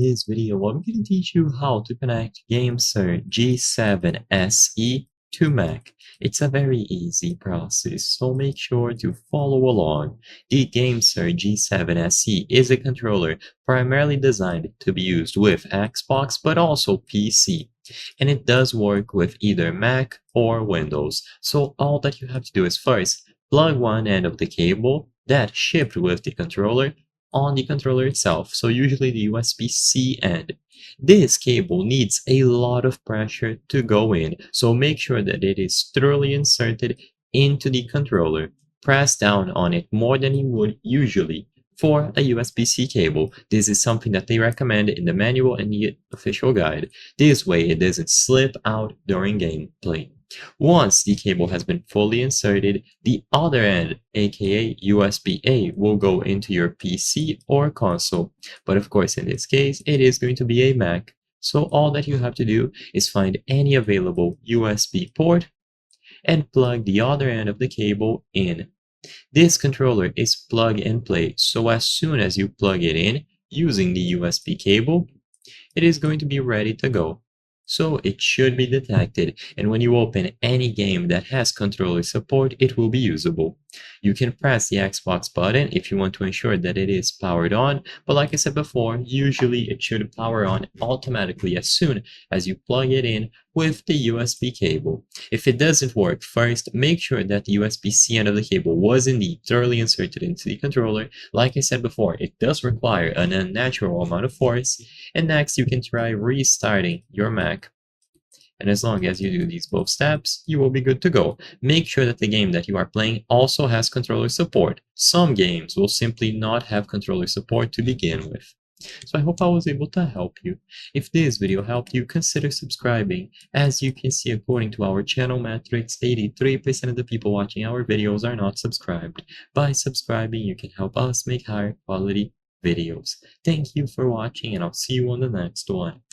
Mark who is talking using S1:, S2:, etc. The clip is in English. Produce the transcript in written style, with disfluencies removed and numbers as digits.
S1: this video, I'm going to teach you how to connect GameSir G7 SE to Mac. It's a very easy process, so make sure to follow along. The GameSir G7 SE is a controller primarily designed to be used with Xbox but also PC. And it does work with either Mac or Windows. So all that you have to do is first plug one end of the cable that shipped with the controller on the controller itself, so usually the USB-C end. This cable needs a lot of pressure to go in, so make sure that it is thoroughly inserted into the controller. Press down on it more than you would usually for a USB-C cable. This is something that they recommend in the manual and the official guide. This way it doesn't slip out during gameplay. Once the cable has been fully inserted, the other end, aka USB-A, will go into your PC or console. But of course, in this case, it is going to be a Mac. So all that you have to do is find any available USB port and plug the other end of the cable in. This controller is plug and play, so as soon as you plug it in using the USB cable, it is going to be ready to go. So it should be detected, and when you open any game that has controller support, it will be usable. You can press the Xbox button if you want to ensure that it is powered on, but like I said before, usually it should power on automatically as soon as you plug it in with the USB cable. If it doesn't work, first make sure that the USB-C end of the cable was indeed thoroughly inserted into the controller. Like I said before, it does require an unnatural amount of force, and next you can try restarting your Mac. And as long as you do these both steps, you will be good to go. Make sure that the game that you are playing also has controller support. Some games will simply not have controller support to begin with. So I hope I was able to help you. If this video helped you, consider subscribing. As you can see, according to our channel metrics, 83% of the people watching our videos are not subscribed. By subscribing, you can help us make higher quality videos. Thank you for watching, and I'll see you on the next one.